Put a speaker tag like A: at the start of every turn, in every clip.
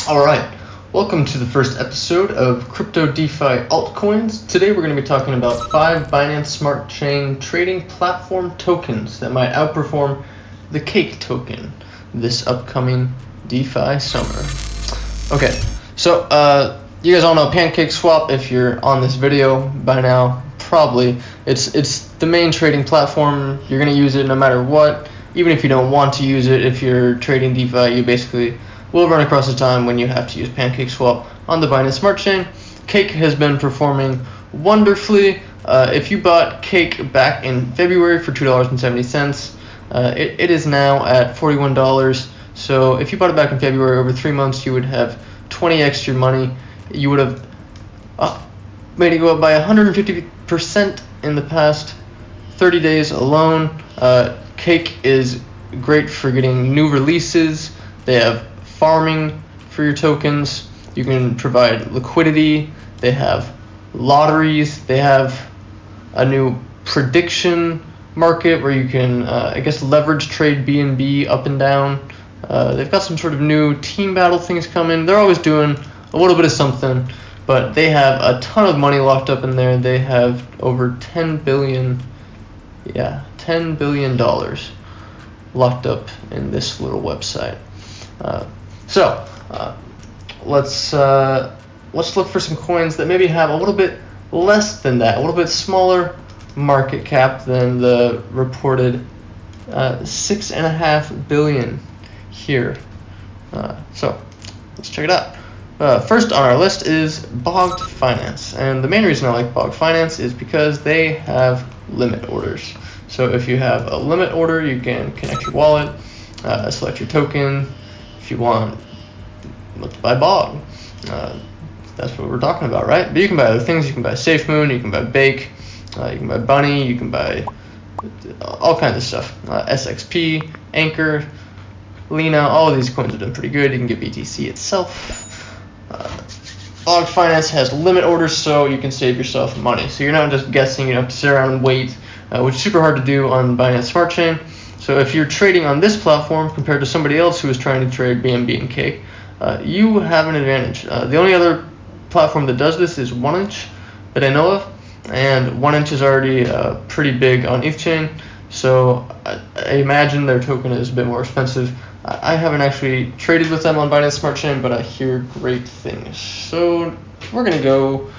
A: Alright, welcome to the first episode of Crypto DeFi Altcoins. Today we're going to be talking about 5 Binance Smart Chain trading platform tokens that might outperform the Cake token this upcoming DeFi summer. Okay, so you guys all know PancakeSwap. If you're on this video by now, probably. It's the main trading platform. You're going to use it no matter what. Even if you don't want to use it, if you're trading DeFi, you basically will run across a time when you have to use PancakeSwap on the Binance Smart Chain. Cake has been performing wonderfully. If you bought Cake back in February for $2.70, it is now at $41. So if you bought it back in February, over 3 months, you would have 20x your money. You would have made it go up by 150% in the past 30 days alone. Cake is great for getting new releases. They have farming for your tokens. You can provide liquidity. They have lotteries. They have a new prediction market where you can, leverage trade BNB up and down. They've got some sort of new team battle things coming. They're always doing a little bit of something, but they have a ton of money locked up in there. They have over $10 billion locked up in this little website. Let's look for some coins that maybe have a little bit less than that, a little bit smaller market cap than the reported 6.5 billion here. So let's check it out. First on our list is Bogged Finance, and the main reason I like Bogged Finance is because they have limit orders. So if you have a limit order, you can connect your wallet, select your token. If you want, let's buy Bog. That's what we're talking about, right? But you can buy other things. You can buy SafeMoon, you can buy Bake, you can buy Bunny, you can buy all kinds of stuff. SXP, Anchor, Lena, all of these coins are doing pretty good. You can get BTC itself. Bogged Finance has limit orders, so you can save yourself money. So you're not just guessing, you don't have to sit around and wait, which is super hard to do on Binance Smart Chain. So if you're trading on this platform compared to somebody else who is trying to trade BNB and Cake, you have an advantage. The only other platform that does this is 1inch that I know of, and 1inch is already pretty big on ETH chain, so I imagine their token is a bit more expensive. I haven't actually traded with them on Binance Smart Chain, but I hear great things. So we're going to go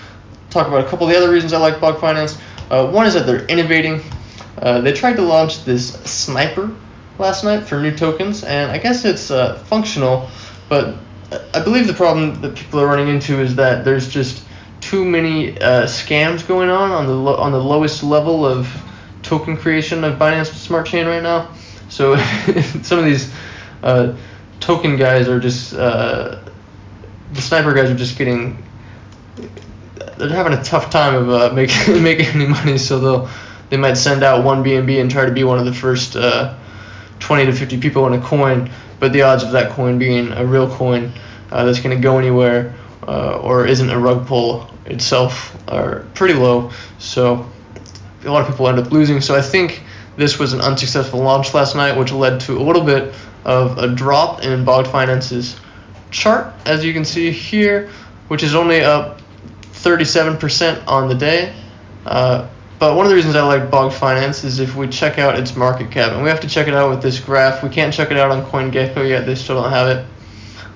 A: talk about a couple of the other reasons I like Bogged Finance. One is that they're innovating. They tried to launch this sniper last night for new tokens, and I guess it's functional, but I believe the problem that people are running into is that there's just too many scams going on the lowest level of token creation of Binance Smart Chain right now. So some of these token guys are just the sniper guys are just getting, they're having a tough time of making any money. So they might send out one BNB and try to be one of the first 20 to 50 people in a coin, but the odds of that coin being a real coin that's going to go anywhere or isn't a rug pull itself are pretty low. So a lot of people end up losing. So I think this was an unsuccessful launch last night, which led to a little bit of a drop in Bogged Finance's chart, as you can see here, which is only up 37% on the day. But one of the reasons I like Bogged Finance is if we check out its market cap, and we have to check it out with this graph. We can't check it out on CoinGecko yet; they still don't have it.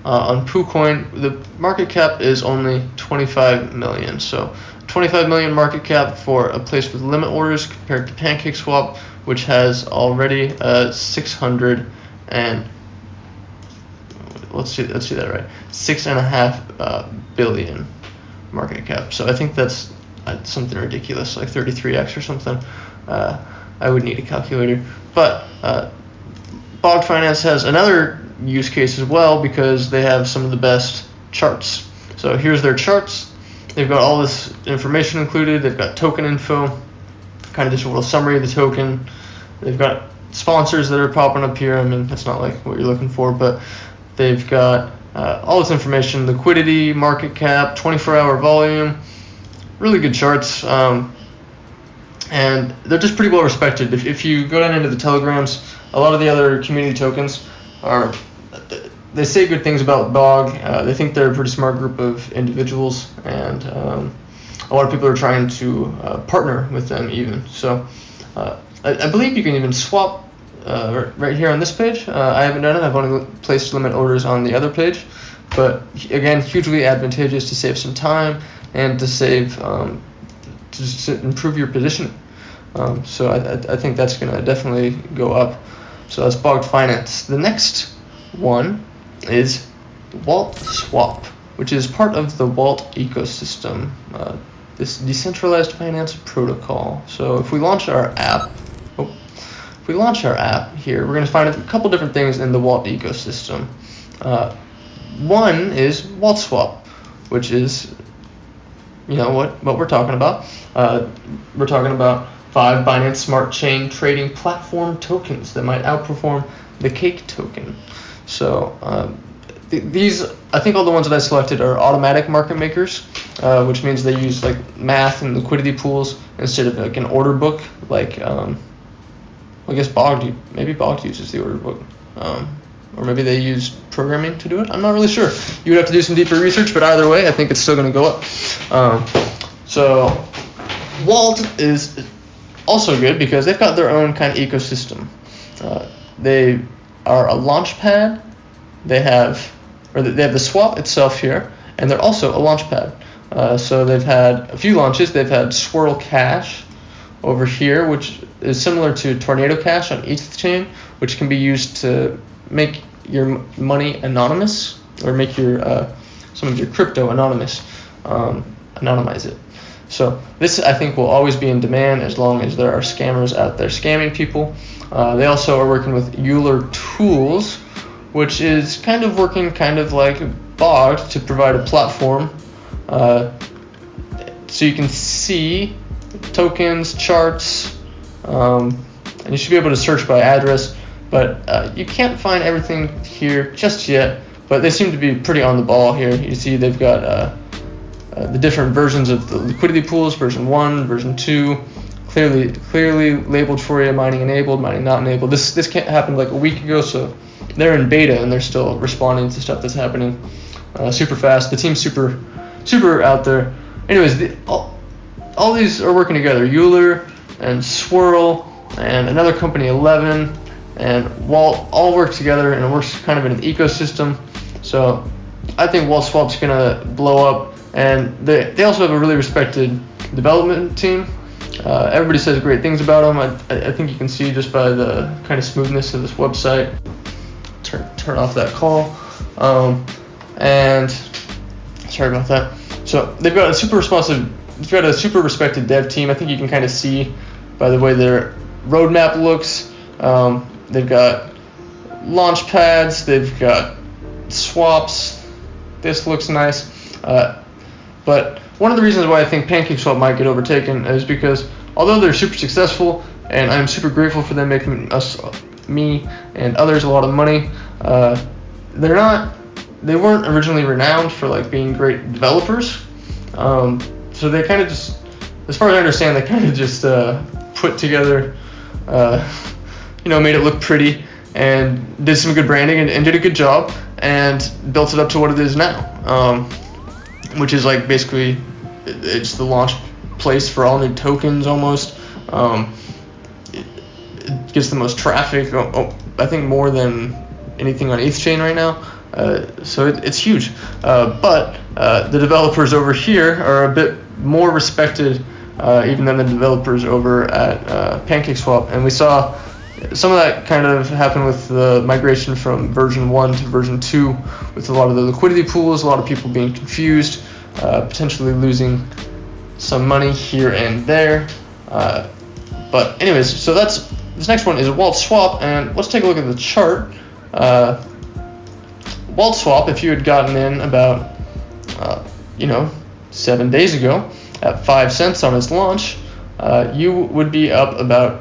A: On PooCoin, the market cap is only 25 million. So 25 million market cap for a place with limit orders compared to PancakeSwap, which has already 600 and let's see that right, 6.5 billion market cap. So I think that's something ridiculous, like 33x or something. I would need a calculator. But Bogged Finance has another use case as well because they have some of the best charts. So here's their charts. They've got all this information included. They've got token info, kind of just a little summary of the token. They've got sponsors that are popping up here. I mean, that's not like what you're looking for, but they've got all this information: liquidity, market cap, 24-hour volume. Really good charts, and they're just pretty well respected. If you go down into the telegrams, a lot of the other community tokens are they say good things about Bog. They think they're a pretty smart group of individuals, and a lot of people are trying to partner with them even. So I believe you can even swap right here on this page. I haven't done it. I've only placed limit orders on the other page. But again, hugely advantageous to save some time and to save to just improve your position. So I think that's going to definitely go up. So that's Bogged Finance. The next one is wowswap, which is part of the Walt ecosystem, this decentralized finance protocol. So if we launch our app, here, we're going to find a couple different things in the Walt ecosystem. One is wowswap, which is, you know, what we're talking about. We're talking about 5 Binance Smart Chain trading platform tokens that might outperform the Cake token. So these, I think all the ones that I selected are automatic market makers, which means they use like math and liquidity pools instead of like an order book. Like I guess Bogged uses the order book. Or maybe they use programming to do it. I'm not really sure. You would have to do some deeper research, but either way, I think it's still going to go up. So Walt is also good because they've got their own kind of ecosystem. They are a launch pad. They have the swap itself here, and they're also a launch pad. So they've had a few launches. They've had Swirl Cash over here, which is similar to Tornado Cash on ETH chain, which can be used to make your money anonymous, or make your some of your crypto anonymous, anonymize it. So this, I think, will always be in demand as long as there are scammers out there scamming people. They also are working with Euler Tools, which is kind of working kind of like Bogged to provide a platform, so you can see tokens, charts, and you should be able to search by address. But you can't find everything here just yet, but they seem to be pretty on the ball here. You see they've got the different versions of the liquidity pools, version 1, version 2, clearly labeled for you, mining enabled, mining not enabled. This happened like a week ago, so they're in beta and they're still responding to stuff that's happening super fast. The team's super out there. Anyways, all these are working together. Euler and Swirl and another company, 11, and Walt all work together, and it works kind of in an ecosystem. So I think wowswap's gonna blow up, and they also have a really respected development team. Everybody says great things about them. I think you can see just by the kind of smoothness of this website. Turn off that call, and sorry about that. So they've got a super respected dev team. I think you can kind of see by the way their roadmap looks. They've got launch pads, they've got swaps. This looks nice. But one of the reasons why I think PancakeSwap might get overtaken is because although they're super successful, and I'm super grateful for them making me and others a lot of money, they weren't originally renowned for like being great developers. So they kind of just, as far as I understand, they kind of just put together, made it look pretty and did some good branding and did a good job and built it up to what it is now, which is like basically it's the launch place for all new tokens almost. It gets the most traffic, I think more than anything on ETH chain right now. So it's huge. But the developers over here are a bit more respected even than the developers over at PancakeSwap. And we saw some of that kind of happen with the migration from version 1 to version 2 with a lot of the liquidity pools, a lot of people being confused, potentially losing some money here and there. But anyways, so this next one is wowswap, and let's take a look at the chart. wowswap, if you had gotten in about 7 days ago at 5 cents on its launch, you would be up about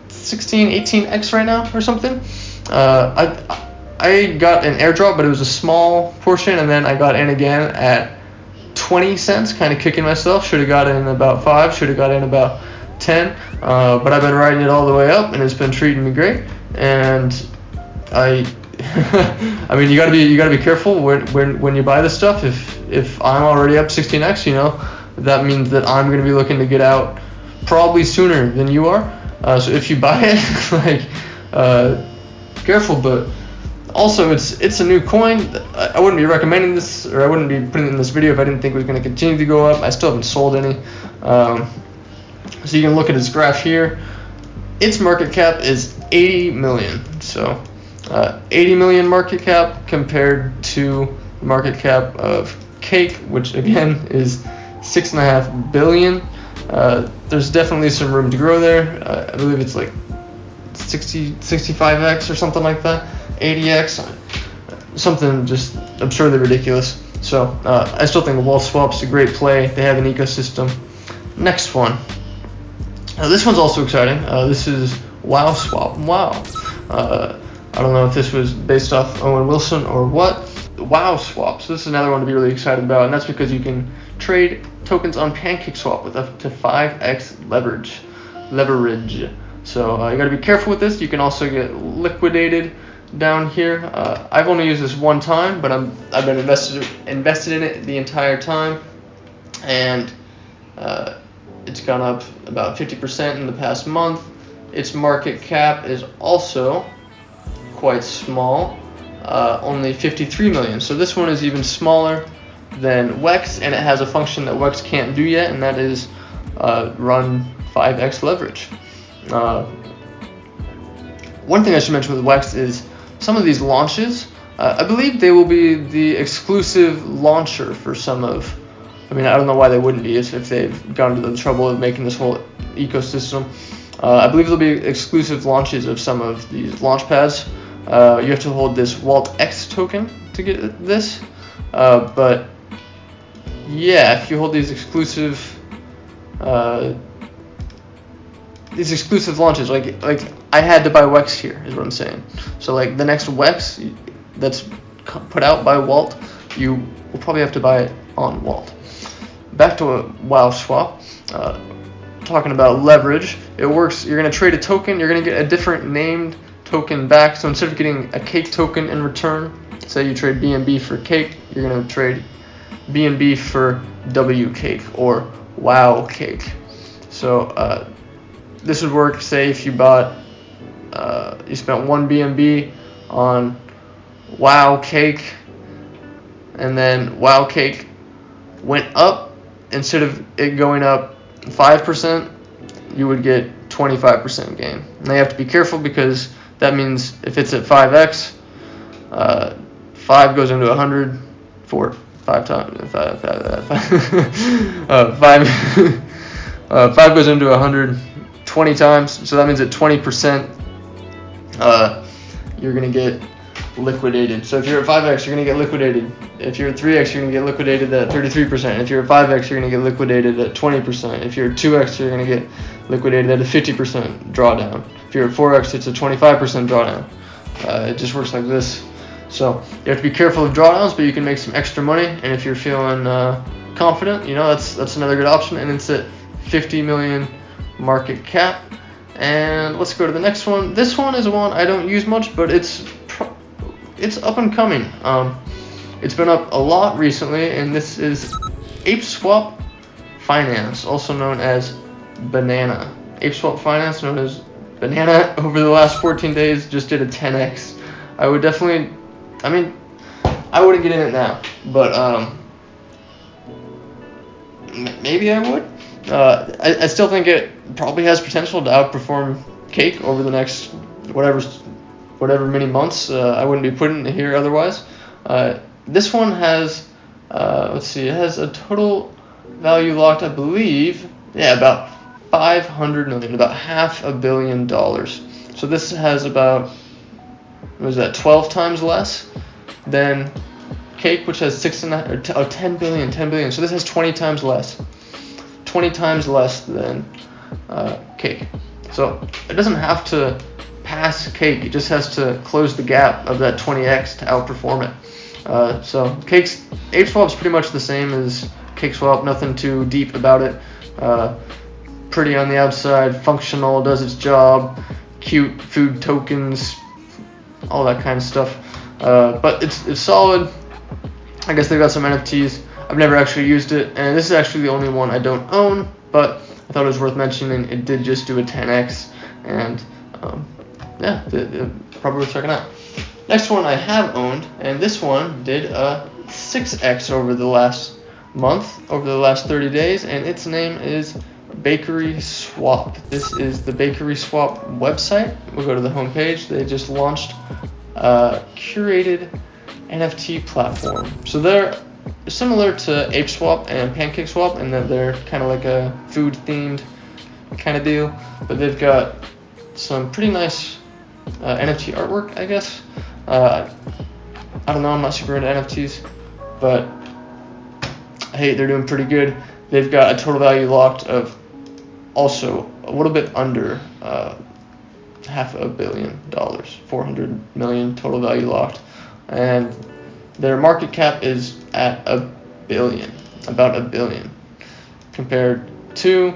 A: 18x right now or something. I got an airdrop, but it was a small portion, and then I got in again at 20 cents, kind of kicking myself. Should have got in about 5, should have got in about 10, but I've been riding it all the way up, and it's been treating me great. And I I mean, you gotta be careful when you buy this stuff. If I'm already up 16x, you know, that means that I'm gonna be looking to get out probably sooner than you are. So if you buy it, like, careful. But also, it's a new coin. I wouldn't be recommending this, or I wouldn't be putting it in this video if I didn't think it was going to continue to go up. I still haven't sold any. So you can look at its graph here. Its market cap is 80 million. So 80 million market cap compared to the market cap of Cake, which again is 6.5 billion. There's definitely some room to grow there. I believe it's like 65x or something like that, 80x, something just absurdly ridiculous. So I still think wowswap's a great play. They have an ecosystem. Next one. This one's also exciting. This is wowswap. Wow. I don't know if this was based off Owen Wilson or what. Wowswap. So this is another one to be really excited about, and that's because you can trade tokens on PancakeSwap with up to 5x leverage. So you got to be careful with this. You can also get liquidated down here. I've only used this one time, but I've been invested in it the entire time, and it's gone up about 50% in the past month. Its market cap is also quite small, only 53 million. So this one is even smaller than Wex, and it has a function that Wex can't do yet, and that is run 5x leverage. One thing I should mention with Wex is some of these launches, I believe they will be the exclusive launcher for some of, I mean, I don't know why they wouldn't be if they've gone to the trouble of making this whole ecosystem. I believe there'll be exclusive launches of some of these launch pads. You have to hold this WALTX token to get this, but yeah, if you hold these exclusive launches, like I had to buy Wex here, is what I'm saying. So like the next Wex that's put out by Walt, you will probably have to buy it on Walt. Back to a wowswap. Talking about leverage, it works. You're going to trade a token, you're going to get a different named token back. So instead of getting a Cake token in return, say you trade BNB for Cake, you're going to trade BNB for W Cake or Wow Cake. So this would work, say if you bought, you spent 1 BNB on Wow Cake, and then Wow Cake went up. Instead of it going up 5%, you would get 25% gain. Now you have to be careful because that means if it's at 5x, 5 goes into 100, 5 times, 5 goes into 100 20 times, so that means at 20%, you're going to get liquidated. So if you're at 5x, you're going to get liquidated. If you're at 3x, you're going to get liquidated at 33%. If you're at 5x, you're going to get liquidated at 20%. If you're at 2x, you're going to get liquidated at a 50% drawdown. If you're at 4x, it's a 25% drawdown. It just works like this. So you have to be careful of drawdowns, but you can make some extra money. And if you're feeling confident, you know, that's another good option. And it's at 50 million market cap. And let's go to the next one. This one is one I don't use much, but it's up and coming. It's been up a lot recently, and this is ApeSwap Finance, also known as Banana. ApeSwap Finance, known as Banana, over the last 14 days just did a 10x. I would definitely, I mean, I wouldn't get in it now, but maybe I would. I still think it probably has potential to outperform Cake over the next whatever many months. I wouldn't be putting it here otherwise. This one has, let's see, it has a total value locked, I believe, yeah, about 500 million, about $500 million. So this has about, what was that, 12 times less than Cake, which has 10 billion. So this has 20 times less. 20 times less than Cake. So it doesn't have to pass Cake, it just has to close the gap of that 20x to outperform it. So ApeSwap's pretty much the same as CakeSwap, nothing too deep about it. Pretty on the outside, functional, does its job, cute food tokens, all that kind of stuff. But it's solid. I guess they've got some NFTs. I've never actually used it, and this is actually the only one I don't own, but I thought it was worth mentioning. It did just do a 10x, and yeah, probably worth checking out. Next one I have owned, and this one did a 6x over the last month, over the last 30 days, and its name is bakeryswap. This is the bakeryswap website. We'll go to the homepage. They just launched a curated NFT platform. So they're similar to ApeSwap and PancakeSwap in that they're kind of like a food themed kind of deal, but they've got some pretty nice NFT artwork, I guess. I don't know, I'm not super into NFTs, but hey, they're doing pretty good. They've got a total value locked of also a little bit under $500 million, $400 million total value locked, and their market cap is at $1 billion, about $1 billion, compared to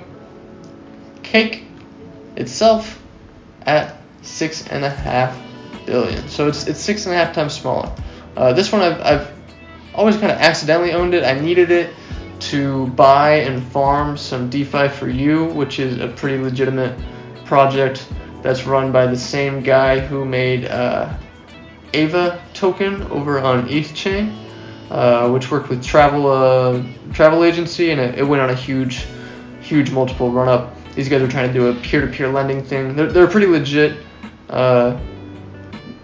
A: Cake itself at $6.5 billion. So it's 6.5 times smaller. This one I've always kind of accidentally owned it. I needed it to buy and farm some Defi for You, which is a pretty legitimate project that's run by the same guy who made Ava token over on ETH chain, which worked with travel agency, and it went on a huge multiple run up. These guys are trying to do a peer-to-peer lending thing. They're a pretty legit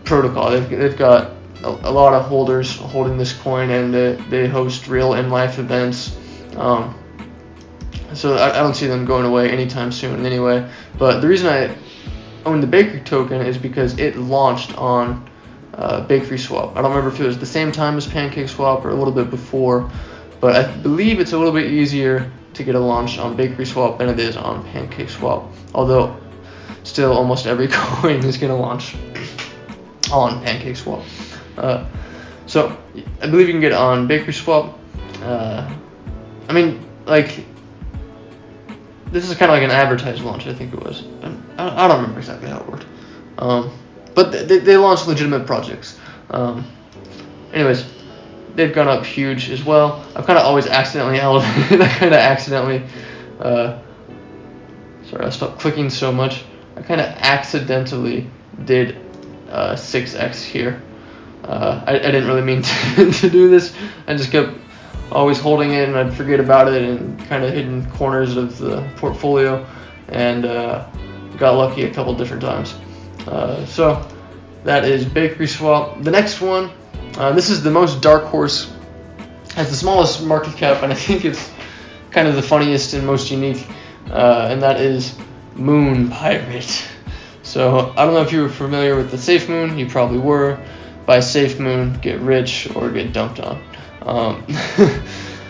A: protocol. They've got a lot of holders holding this coin, and they host real in-life events. So I don't see them going away anytime soon anyway. But the reason I own the Bakery token is because it launched on bakeryswap. I don't remember if it was the same time as PancakeSwap or a little bit before, but I believe it's a little bit easier to get a launch on bakeryswap than it is on PancakeSwap. Although still almost every coin is going to launch on PancakeSwap. So I believe you can get it on bakeryswap. I mean, like, this is kind of like an advertised launch, I think it was. I don't remember exactly how it worked. But they launched legitimate projects. Anyways, they've gone up huge as well. I've kind of always accidentally elevated. I kind of accidentally. Sorry, I stopped clicking so much. I kind of accidentally did 6x here. I didn't really mean to do this. I just kept always holding it, and I'd forget about it, and kind of hidden corners of the portfolio, and got lucky a couple different times. So that is bakeryswap. The next one, this is the most dark horse, has the smallest market cap, and I think it's kind of the funniest and most unique, and that is moonpirate. So I don't know if you were familiar with the Safe Moon. You probably were. Buy Safe Moon, get rich, or get dumped on.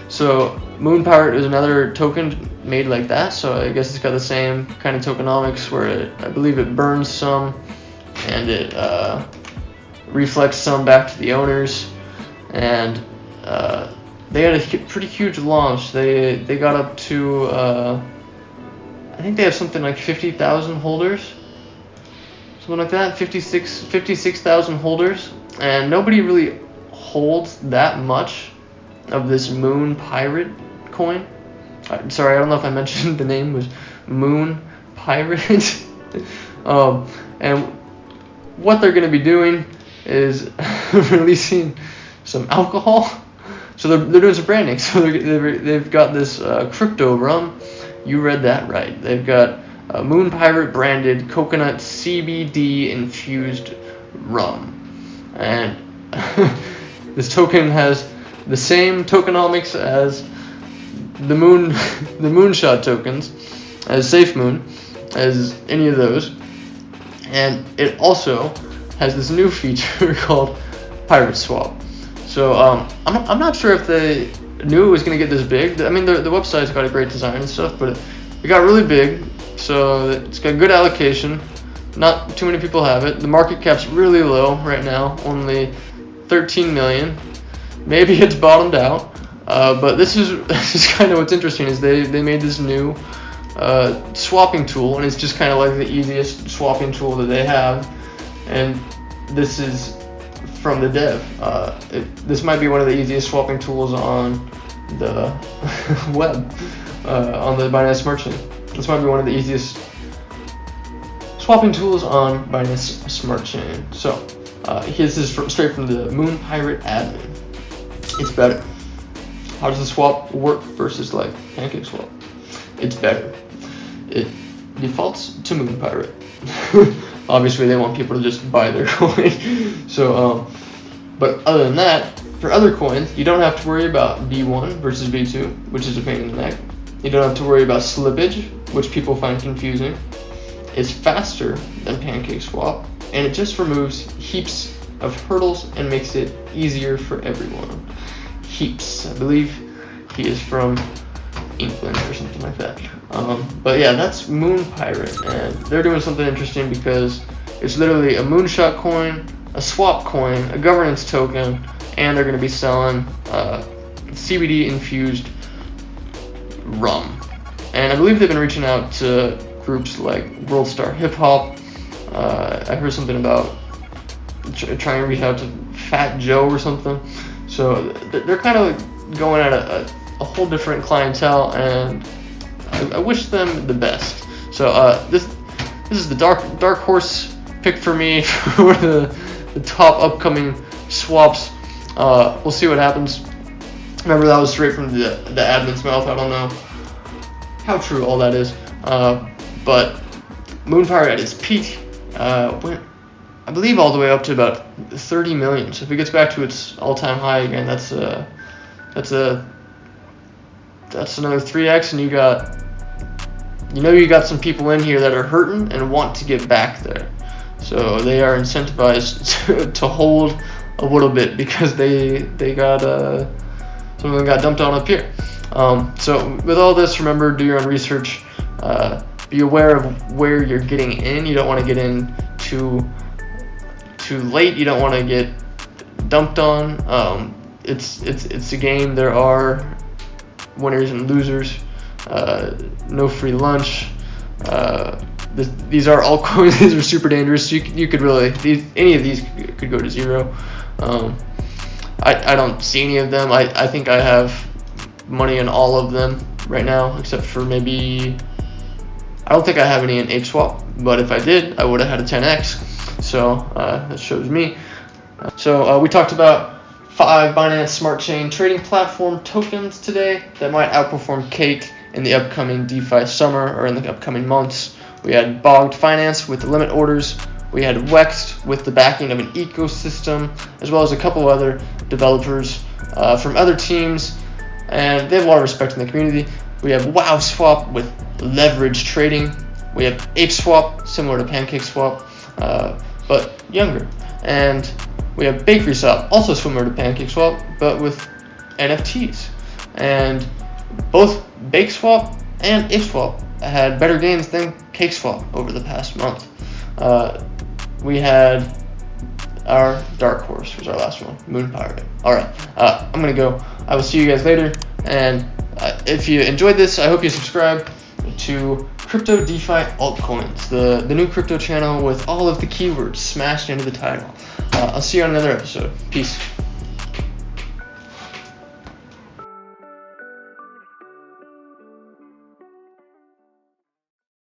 A: So moonpirate is another token made like that. So I guess it's got the same kind of tokenomics where I believe it burns some and it reflects some back to the owners. And they had a pretty huge launch. They got up to I think they have something like 50,000 holders. Something like that, 56,000 holders, and nobody really holds that much of this moonpirate coin. Sorry, I don't know if I mentioned the name was moonpirate. And what they're going to be doing is releasing some alcohol. So they're doing some branding. So they've got this crypto rum. You read that right. They've got moonpirate branded coconut CBD infused rum, and this token has the same tokenomics as the moonshot tokens, as Safe Moon, as any of those, and it also has this new feature called pirateswap. So I'm not sure if they knew it was going to get this big. I mean, the website's got a great design and stuff, but it got really big. So it's got good allocation. Not too many people have it. The market cap's really low right now, only 13 million. Maybe it's bottomed out. But this is kind of what's interesting is they made this new swapping tool, and it's just kind of like the easiest swapping tool that they have. And this is from the dev. This might be one of the easiest swapping tools on the web, on the Binance Smart Chain. This might be one of the easiest swapping tools on Binance Smart Chain. So this is straight from the moonpirate admin. It's better. How does the swap work versus like PancakeSwap? It's better. It defaults to moonpirate. Obviously, they want people to just buy their coin. So, but other than that, for other coins, you don't have to worry about V1 versus V2, which is a pain in the neck. You don't have to worry about slippage, which people find confusing. It's faster than PancakeSwap, and it just removes heaps of hurdles and makes it easier for everyone. Heaps. I believe he is from England or something like that. But yeah, that's moonpirate, and they're doing something interesting because it's literally a moonshot coin, a swap coin, a governance token, and they're going to be selling CBD infused rum. And I believe they've been reaching out to groups like World Star Hip Hop. I heard something about trying to reach out to Fat Joe or something. So they're kind of going at a whole different clientele, and I wish them the best. So this is the dark horse pick for me for the top upcoming swaps. We'll see what happens. Remember, that was straight from the admin's mouth. I don't know how true all that is, but moonpirate at its peak went, I believe, all the way up to about 30 million. So if it gets back to its all-time high again, that's another 3x, and you got some people in here that are hurting and want to get back there. So they are incentivized to hold a little bit because they got some of them got dumped on up here. So with all this, remember, do your own research. Be aware of where you're getting in. You don't want to get in too late. You don't want to get dumped on. It's a game. There are winners and losers. No free lunch. These are altcoins. These are super dangerous. You could really, any of these could go to zero. I don't see any of them. I think I have money in all of them right now, except for maybe, I don't think I have any in ApeSwap, but if I did, I would have had a 10x. So that shows me. So we talked about 5 Binance Smart Chain trading platform tokens today that might outperform Cake in the upcoming DeFi summer or in the upcoming months. We had Bogged Finance with the limit orders. We had Wext with the backing of an ecosystem, as well as a couple other developers from other teams, and they have a lot of respect in the community. We have wowswap with leverage trading. We have ApeSwap, similar to PancakeSwap, but younger. And we have bakeryswap, also similar to PancakeSwap, but with NFTs. And both BakeSwap and ApeSwap had better gains than CakeSwap over the past month. We had our dark horse, was our last one, moonpirate. Alright, I'm going to go. I will see you guys later. And if you enjoyed this, I hope you subscribe to Crypto DeFi Altcoins, the new crypto channel with all of the keywords smashed into the title. I'll see you on another episode. Peace.